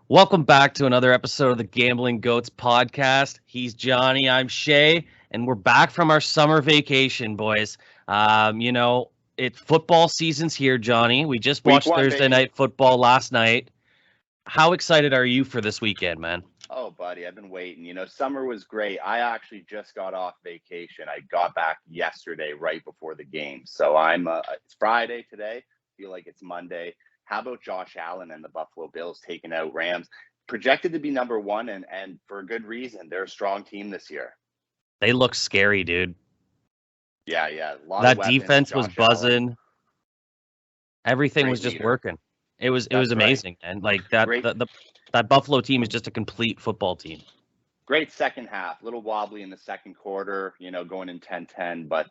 Welcome back to another episode of the Gambling Goats podcast. He's Johnny, I'm Shea, and we're back from our summer vacation, boys. Football season's here, Johnny. We just Week watched one, Thursday baby. night football last night. How excited are you for this weekend, man? Oh, buddy, I've been waiting. Summer was great. I actually just got off vacation. I got back yesterday, right before the game. So it's Friday today. Feel like it's Monday. How about Josh Allen and the Buffalo Bills taking out Rams? Projected to be number one, and for a good reason. They're a strong team this year. They look scary, dude. Yeah. A lot That of weapons, defense was Josh Allen. buzzing. Everything Great was just leader. working. It was That's amazing, man. Like that Great. that Buffalo team is just a complete football team. Great second half. A little wobbly in the second quarter, going in 10-10. But,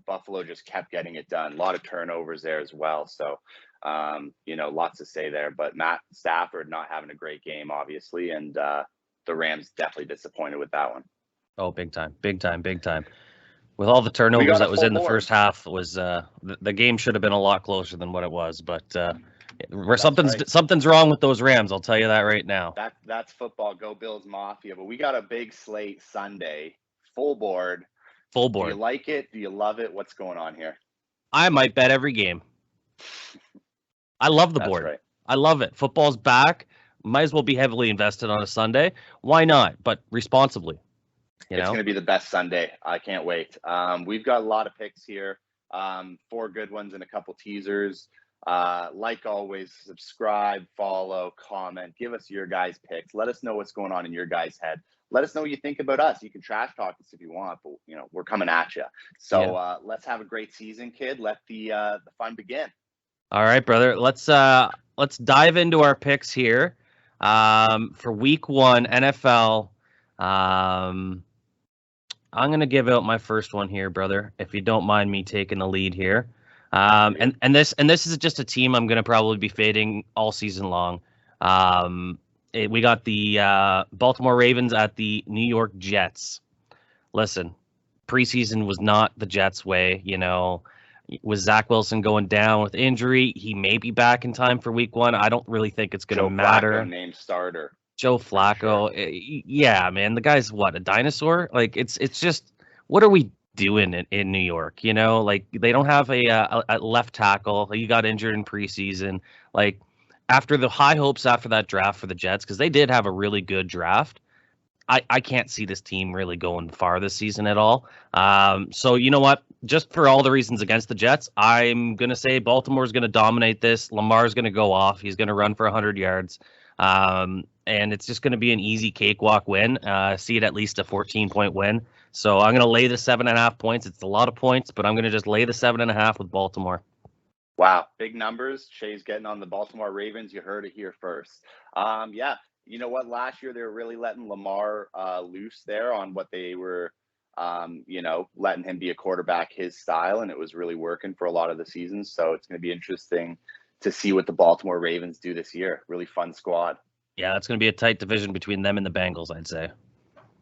Buffalo just kept getting it done. A lot of turnovers there as well. So, lots to say there. But Matt Stafford not having a great game, obviously. And the Rams definitely disappointed with that one. Oh, big time. With all the turnovers that was in the first half, was the game should have been a lot closer than what it was. But something's wrong with those Rams. I'll tell you that right now. That's football. Go Bills Mafia. But we got a big slate Sunday, full board. Do you like it? Do you love it? What's going on here? I might bet every game. I love the board. Right. I love it. Football's back. Might as well be heavily invested on a Sunday. Why not? But responsibly. It's going to be the best Sunday. I can't wait. We've got a lot of picks here. 4 good ones and a couple teasers. Like always, subscribe, follow, comment. Give us your guys' picks. Let us know what's going on in your guys' head. Let us know what you think about us. You can trash talk us if you want, but we're coming at you. So let's have a great season, kid. Let the fun begin. All right, brother. Let's dive into our picks here for Week 1 NFL. I'm gonna give out my first one here, brother, if you don't mind me taking the lead here. And this is just a team I'm gonna probably be fading all season long. We got the Baltimore Ravens at the New York Jets. Listen, preseason was not the Jets' way. With Zach Wilson going down with injury, he may be back in time for Week 1. I don't really think it's gonna matter. Flacco named starter. Joe Flacco, sure. Yeah, man, the guy's what, a dinosaur? Like it's just, what are we doing in New York? Like they don't have a left tackle. He got injured in preseason. Like after the high hopes after that draft for the Jets, because they did have a really good draft. I can't see this team really going far this season at all. So you know what? Just for all the reasons against the Jets, I'm gonna say Baltimore's gonna dominate this. Lamar's gonna go off. He's gonna run for 100 yards. And it's just going to be an easy cakewalk win. See it at least a 14-point win. So I'm going to lay the 7.5 points. It's a lot of points, but I'm going to just lay the 7.5 with Baltimore. Wow, big numbers. Shea's getting on the Baltimore Ravens. You heard it here first. You know what? Last year they were really letting Lamar loose there on what they were, letting him be a quarterback his style, and it was really working for a lot of the seasons. So it's going to be interesting to see what the Baltimore Ravens do this year. Really fun squad. Yeah, it's going to be a tight division between them and the Bengals, I'd say.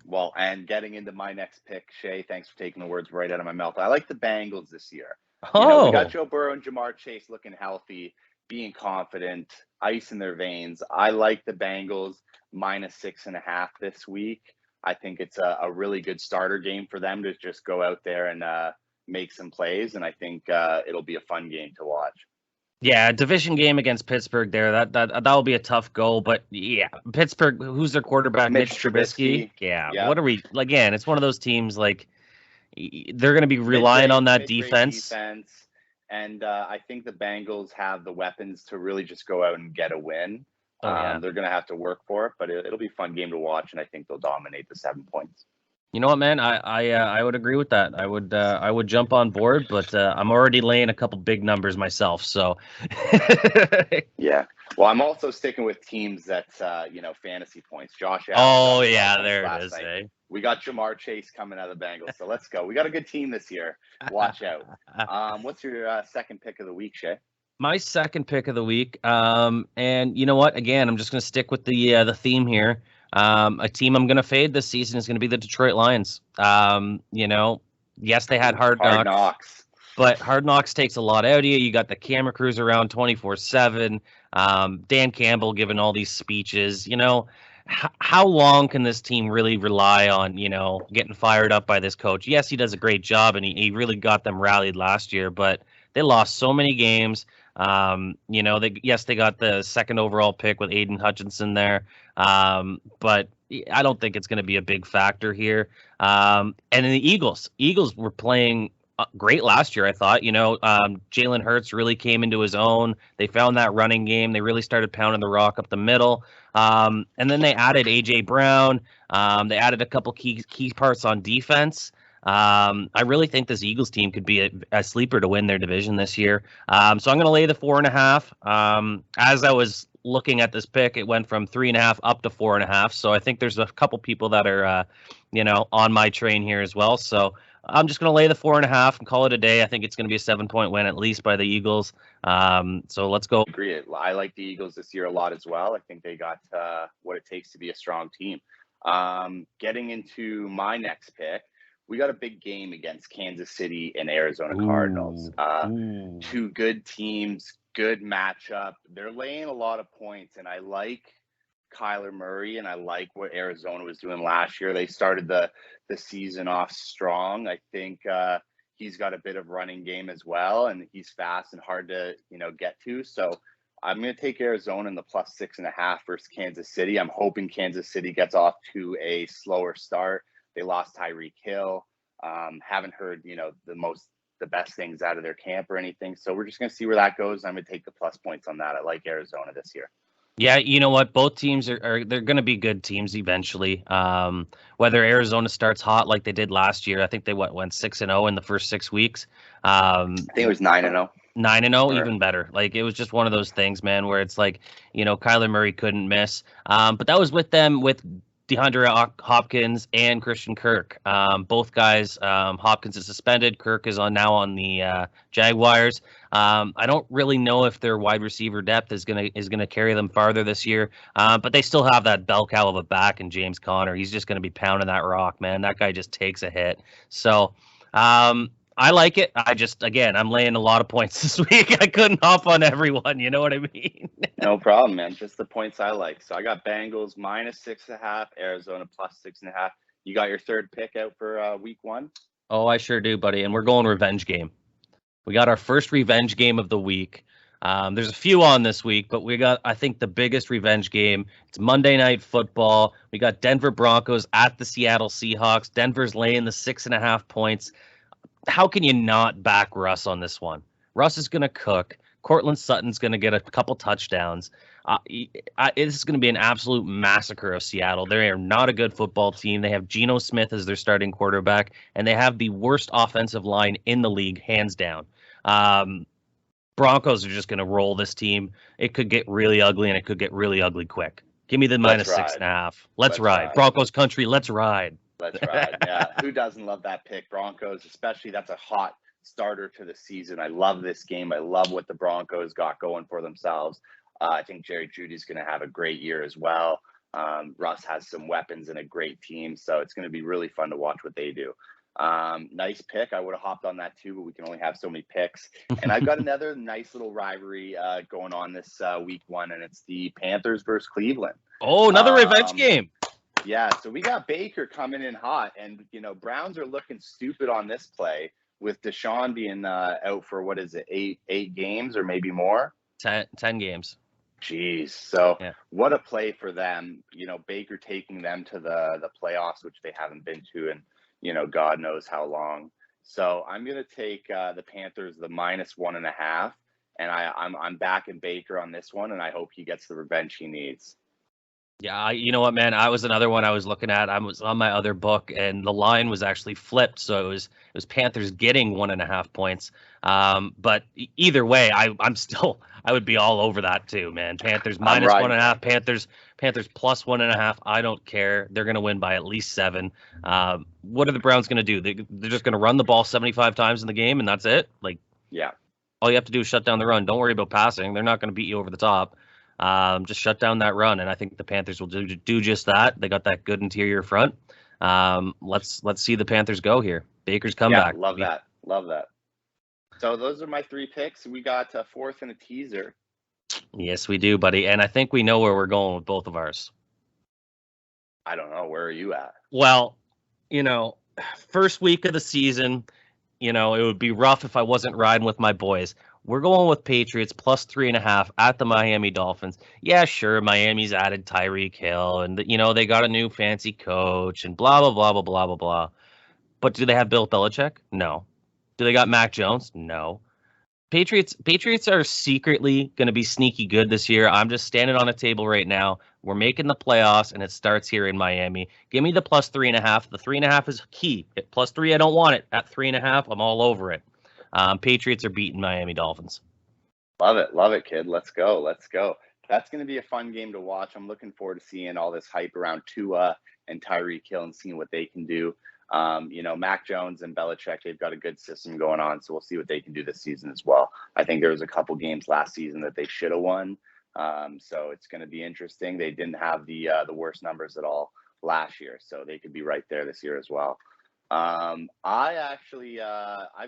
Well, and getting into my next pick, Shea, thanks for taking the words right out of my mouth. I like the Bengals this year. We got Joe Burrow and Jamar Chase looking healthy, being confident, ice in their veins. I like the Bengals minus 6.5 this week. I think it's a really good starter game for them to just go out there and make some plays, and I think it'll be a fun game to watch. Yeah, division game against Pittsburgh there. That'll be a tough goal, but yeah, Pittsburgh, who's their quarterback? Mitch Trubisky. Yeah. What are we, again, it's one of those teams like they're going to be relying on that defense. And I think the Bengals have the weapons to really just go out and get a win. They're going to have to work for it, but it'll be a fun game to watch, and I think they'll dominate the 7 points. You know what, man? I would agree with that. I would jump on board, but I'm already laying a couple big numbers myself. So yeah. Well, I'm also sticking with teams that fantasy points. Josh Allen. Oh yeah, there it is. Eh? We got Jamar Chase coming out of the Bengals, so let's go. We got a good team this year. Watch out. What's your second pick of the week, Shea? My second pick of the week. And you know what? Again, I'm just going to stick with the theme here. A team I'm going to fade this season is going to be the Detroit Lions. Yes, they had hard knocks. But Hard Knocks takes a lot out of you. You got the camera crews around 24/7. Dan Campbell giving all these speeches. How long can this team really rely on, getting fired up by this coach? Yes, he does a great job, and he really got them rallied last year, but they lost so many games. They got the second overall pick with Aiden Hutchinson there, but I don't think it's going to be a big factor here. And then the Eagles were playing great last year, I thought. Jalen Hurts really came into his own. They found that running game. They really started pounding the rock up the middle. And then they added A.J. Brown. They added a couple key parts on defense. I really think this Eagles team could be a sleeper to win their division this year. So I'm going to lay the 4.5. As I was looking at this pick, it went from 3.5 up to 4.5. So I think there's a couple people that are, on my train here as well. So I'm just going to lay the 4.5 and call it a day. I think it's going to be a 7-point win at least by the Eagles. So let's go. Agree. I like the Eagles this year a lot as well. I think they got what it takes to be a strong team. Getting into my next pick, we got a big game against Kansas City and Arizona Cardinals. Two good teams, good matchup. They're laying a lot of points, and I like Kyler Murray, and I like what Arizona was doing last year. They started the season off strong. I think he's got a bit of running game as well, and he's fast and hard to get to. So I'm going to take Arizona in the plus 6.5 versus Kansas City. I'm hoping Kansas City gets off to a slower start. They lost Tyreek Hill. Haven't heard the best things out of their camp or anything. So we're just going to see where that goes. I'm going to take the plus points on that. I like Arizona this year. Yeah, you know what? Both teams they're going to be good teams eventually. Whether Arizona starts hot like they did last year, I think they went 6-0 in the first 6 weeks. I think it was 9-0. 9-0, even better. Like, it was just one of those things, man, where it's like, Kyler Murray couldn't miss. But that was with DeAndre Hopkins and Christian Kirk. Both guys, Hopkins is suspended. Kirk is now on the Jaguars. I don't really know if their wide receiver depth is gonna carry them farther this year. But they still have that bell cow of a back in James Conner. He's just gonna be pounding that rock, man. That guy just takes a hit. So I like it. I'm laying a lot of points this week. I couldn't hop on everyone. You know what I mean? No problem, man. Just the points I like. So I got Bengals minus 6.5, Arizona plus 6.5. You got your third pick out for week 1? Oh, I sure do, buddy. And we're going revenge game. We got our first revenge game of the week. There's a few on this week, but we got, I think, the biggest revenge game. It's Monday Night Football. We got Denver Broncos at the Seattle Seahawks. Denver's laying the 6.5 points. How can you not back Russ on this one? Russ is going to cook. Cortland Sutton's going to get a couple touchdowns. This is going to be an absolute massacre of Seattle. They are not a good football team. They have Geno Smith as their starting quarterback, and they have the worst offensive line in the league, hands down. Broncos are just going to roll this team. It could get really ugly, and it could get really ugly quick. Give me the minus 6.5. Let's ride. Broncos country, let's ride. Let's ride. Yeah. Who doesn't love that pick? Broncos, especially. That's a hot starter to the season. I love this game. I love what the Broncos got going for themselves. I think Jerry Jeudy's going to have a great year as well. Russ has some weapons and a great team, so it's going to be really fun to watch what they do. Nice pick. I would have hopped on that too, but we can only have so many picks. And I've got another nice little rivalry going on this week 1, and it's the Panthers versus Cleveland. Oh, another revenge game. Yeah, so we got Baker coming in hot, and Browns are looking stupid on this play with Deshaun being out for what is it, eight games or maybe more? 10 games. Jeez, so What a play for them. Baker taking them to the playoffs, which they haven't been to in God knows how long. So I'm gonna take the Panthers the minus 1.5, and I'm backing Baker on this one, and I hope he gets the revenge he needs. Yeah, you know what, man? I was another one I was looking at. I was on my other book, and the line was actually flipped. So it was Panthers getting 1.5 points. But either way, I would be all over that too, man. Panthers minus 1.5, Panthers plus 1.5. I don't care. They're gonna win by at least 7. What are the Browns gonna do? They're just gonna run the ball 75 times in the game, and that's it. All you have to do is shut down the run. Don't worry about passing. They're not gonna beat you over the top. Just shut down that run, and I think the Panthers will do just that. They got that good interior front. Let's see the Panthers go here. Baker's comeback. Love that. So those are my 3 picks. We got a fourth and a teaser. Yes, we do, buddy. And I think we know where we're going with both of ours. I don't know. Where are you at? Well, first week of the season, it would be rough if I wasn't riding with my boys. We're going with Patriots plus 3.5 at the Miami Dolphins. Yeah, sure, Miami's added Tyreek Hill, and they got a new fancy coach, and blah blah blah blah blah blah blah. But do they have Bill Belichick? No. Do they got Mac Jones? No. Patriots are secretly going to be sneaky good this year. I'm just standing on a table right now. We're making the playoffs, and it starts here in Miami. Give me the plus 3.5. The 3.5 is key. At plus 3, I don't want it. At 3.5, I'm all over it. Patriots are beating Miami Dolphins. Love it, kid. Let's go. That's going to be a fun game to watch. I'm looking forward to seeing all this hype around Tua and Tyreek Hill and seeing what they can do. Mac Jones and Belichick, they've got a good system going on, so we'll see what they can do this season as well. I think there was a couple games last season that they should have won, so it's going to be interesting. They didn't have the worst numbers at all last year, so they could be right there this year as well. I've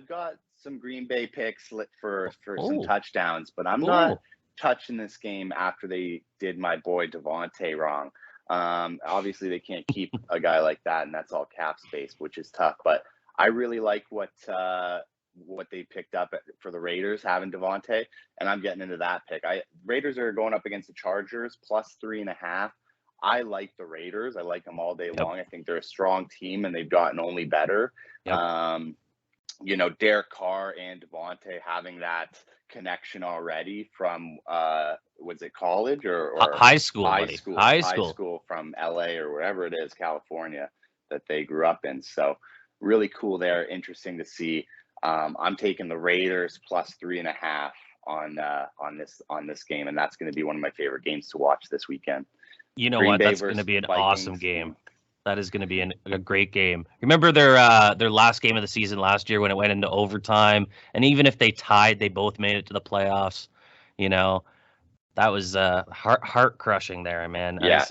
got some Green Bay picks lit for some touchdowns, but I'm not touching this game after they did my boy Devontae wrong. Obviously they can't keep a guy like that, and that's all cap space, which is tough. But I really like what they picked up for the Raiders having Devontae, and I'm getting into that pick. Raiders are going up against the Chargers plus 3.5. I like the Raiders. I like them all day long. I think they're a strong team, and they've gotten only better. Yep. Derek Carr and Devontae having that connection already from was it college or high school? High school from LA or wherever it is, California, that they grew up in. So really cool there. Interesting to see. I'm taking the Raiders plus 3.5 on this game, and that's going to be one of my favorite games to watch this weekend. You know what? That's going to be an awesome game. That is going to be a great game. Remember their last game of the season last year when it went into overtime, and even if they tied, they both made it to the playoffs. That was heart crushing there, man. Yeah.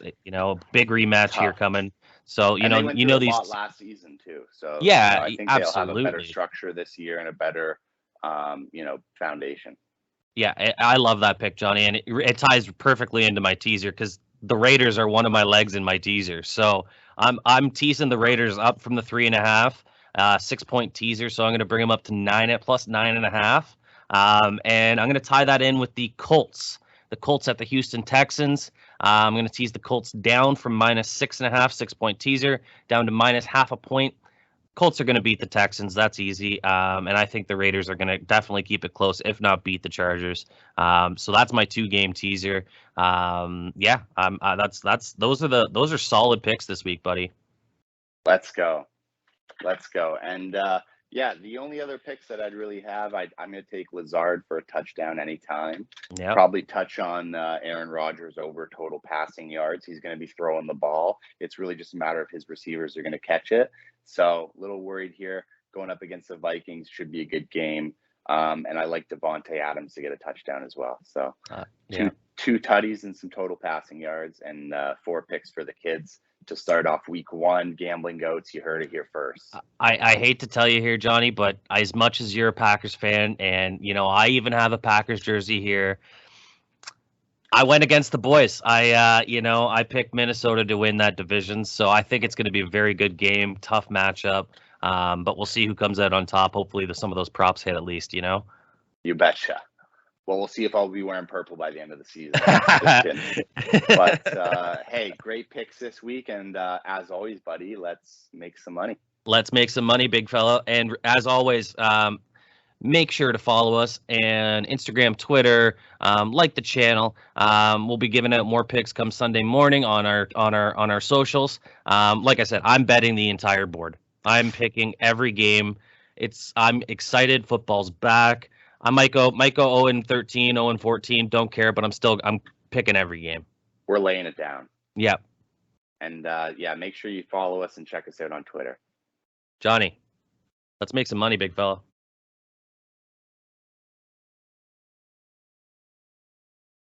Big rematch here coming. So they went through these a lot last season too. So yeah, I think absolutely. they'll have a better structure this year and a better foundation. Yeah, I love that pick, Johnny, and it ties perfectly into my teaser because the Raiders are one of my legs in my teaser. So I'm teasing the Raiders up from the 3.5, 6-point teaser. So I'm going to bring them up to 9 at plus 9.5. And I'm going to tie that in with the Colts. The Colts at the Houston Texans. I'm going to tease the Colts down from minus 6.5, 6-point teaser, down to minus 0.5 point. Colts are going to beat the Texans. That's easy. And I think the Raiders are going to definitely keep it close, if not beat the Chargers. So that's my 2-game teaser. Those are solid picks this week, buddy. Let's go. And the only other picks that I'd really have, I'm going to take Lazard for a touchdown anytime. Yep. Probably touch on Aaron Rodgers over total passing yards. He's going to be throwing the ball. It's really just a matter of his receivers are going to catch it. So a little worried here. Going up against the Vikings should be a good game. And I like Devontae Adams to get a touchdown as well. So two tutties and some total passing yards, and 4 picks for the kids to start off week 1. Gambling Goats, you heard it here first. I hate to tell you here, Johnny, but as much as you're a Packers fan, and I even have a Packers jersey here, I went against the boys. I picked Minnesota to win that division, so I think it's going to be a very good game, tough matchup. But we'll see who comes out on top. Hopefully, some of those props hit at least. You betcha. Well, we'll see if I'll be wearing purple by the end of the season. But hey, great picks this week, and as always, buddy, let's make some money. Let's make some money, big fella. And as always, make sure to follow us and Instagram, Twitter, like the channel. We'll be giving out more picks come Sunday morning on our socials. Like I said, I'm betting the entire board. I'm picking every game. I'm excited. Football's back. I might go 0-13, 0-14. Don't care, but I'm picking every game. We're laying it down. Yep. And make sure you follow us and check us out on Twitter. Johnny, let's make some money, big fella.